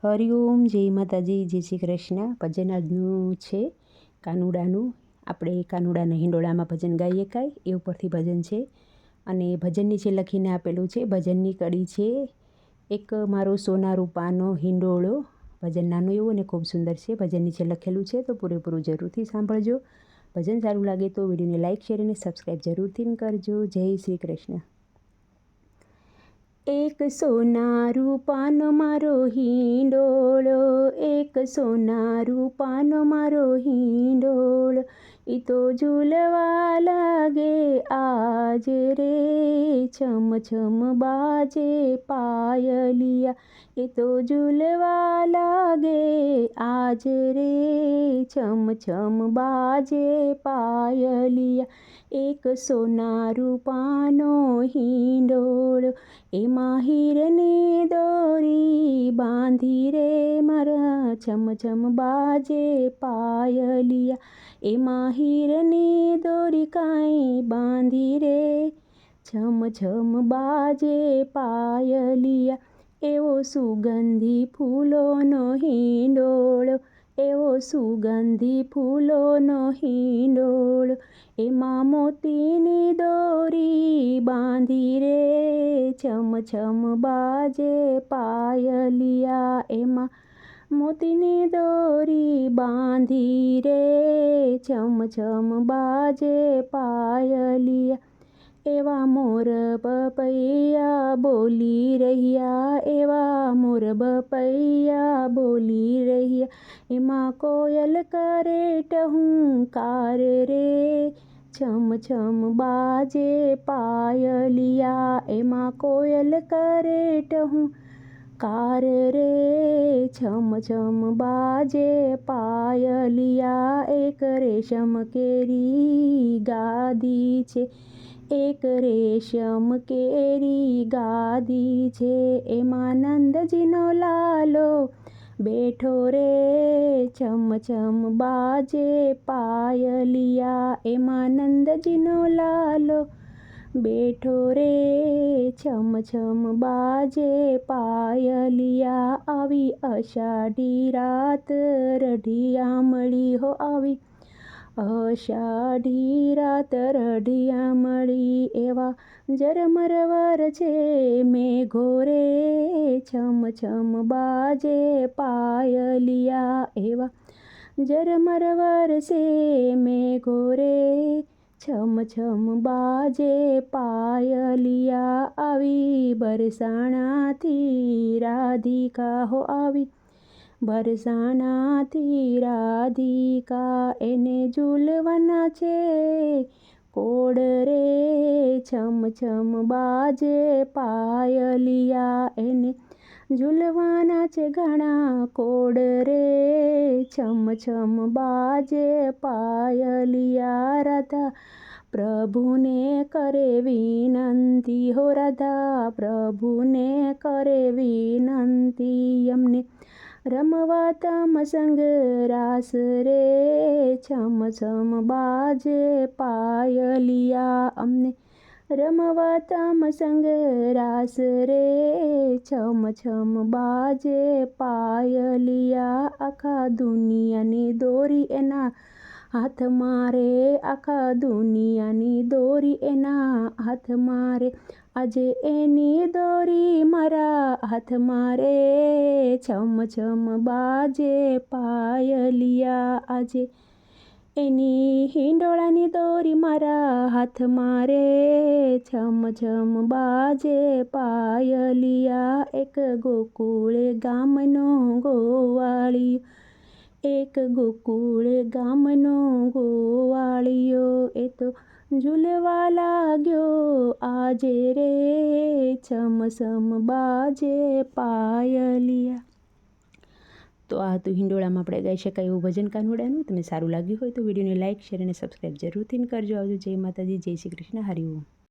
હરિઓમ, જય માતાજી, જય શ્રી કૃષ્ણ. ભજન આજનું છે કાનુડાનું. આપણે કાનુડાના હિંડોળામાં ભજન ગાઈએ કાંઈ એ ઉપરથી ભજન છે. અને ભજન નીચે લખીને આપેલું છે, ભજનની કડી છે એક મારો સોના રૂપાનો હિંડોળો. ભજન નાનું એવું અને ખૂબ સુંદર છે. ભજન નીચે લખેલું છે તો પૂરેપૂરું જરૂરથી સાંભળજો. ભજન સારું લાગે તો વિડીયોને લાઇક, શેર અને સબસ્ક્રાઈબ જરૂરથી કરજો. જય શ્રી કૃષ્ણ. એક સોના રૂપાનો મારો હિંડોળો, એક સોના રૂપાનો મારો હિંડોળો, ઈ તો ઝૂલવા લાગે આજ રે, છમ છમ બાજે પાયલિયા, એ તો ઝૂલવા લાગે આજ રે, છમ છમ બાજે પાયલિયા. એક સોના રૂપાનો હિંડોળો, એમાં હીરની દોરી બાંધી રે મારા, છમ છમ બાજે પાયલિયા, એમાં હીરની દોરી કાંઈ બાંધી રે, છમ છમ બાજે પાયલિયા. એવો સુગંધી ફૂલોનો હિંડોળો, એવો સુગંધી ફૂલોનો હિંડોળો, એમાં મોતીની દોરી બાંધી રે, છમ છમ બાજે પાયલિયા, એમાં મોતીની દોરી બાંધી રે, છમ છમ બાજે પાયલિયા. એવા મોર બપૈયા બોલી રહ્યા, એવા મોર બપૈયા બોલી રહ્યા, એમાં કોયલ કરે ટહુકાર રે, છમ છમ બાજે પાયલિયા, એમાં કોયલ કરે ટહુકાર રે, છમ છમ બાજે પાયલિયા. એક રેશમ કેરી ગાદી છે, એક રેશમ કેરી ગાદી છે, એમાં નંદજીનો લાલો બેઠો રે, છમ છમ બાજે પાયલિયા, એમાં નંદજીનો લાલો બેઠો રે, છમ છમ બાજે પાયલિયા. આવી અષાઢી રાત રઢિયા મળી હો, આવી અષાઢી રાત રઢિયા મળી, એવા ઝરમર વરસે મેઘો રે, છમ છમ બાજે પાયલિયા, એવા ઝરમર વરસે મેઘો રે, છમ છમ બાજે પાયલિયા. આવી બરસાણાથી રાધિકા હો, આવી બરસાણાથી રાધિકા, એને ઝૂલવાના છે કોડ રે, છમ છમ બાજે પાયલિયા, એને ઝૂલવાના છે ઘણા કોડ રે, છમ છમ બાજે પાયલિયા. રાધા પ્રભુને કરે વિનંતી હો, રાધા પ્રભુને કરે વિનંતી, અમને રમવા તમ સંગ રાસ રે, છમ છમ બાજે પાયલિયા, અમને રમવા તમ સંગ રાસ રે, છમ છમ બાજે પાયલિયા. આખા દુનિયાની દોરી એના હાથમાં રે, આખા દુનિયાની દોરી એના હાથમાં રે, આજે એની દોરી મારા હાથમાં રે, છમ છમ બાજે પાયલિયા. આજે એની હિંડોળાની દોરી મારા હાથમાં રે, છમ છમ બાજે પાયલિયા. એક ગોકુળે ગામનો ગોવાળિયો, એક ગોકુળ ગામનો ગોવાળિયો, એ તો ઝૂલવા લાગ્યો આજે રે, છમ છમ બાજે પાયલિયા. તો આ હતું હિંડોળામાં આપણે ગાઈ શકાય એવું ભજન કાનુડાનું. તમને સારું લાગ્યું હોય તો વિડીયોને લાઇક, શેર અને સબસ્ક્રાઈબ જરૂરથી કરજો. આવજો. જય માતાજી, જય શ્રી કૃષ્ણ. હરિઓમ.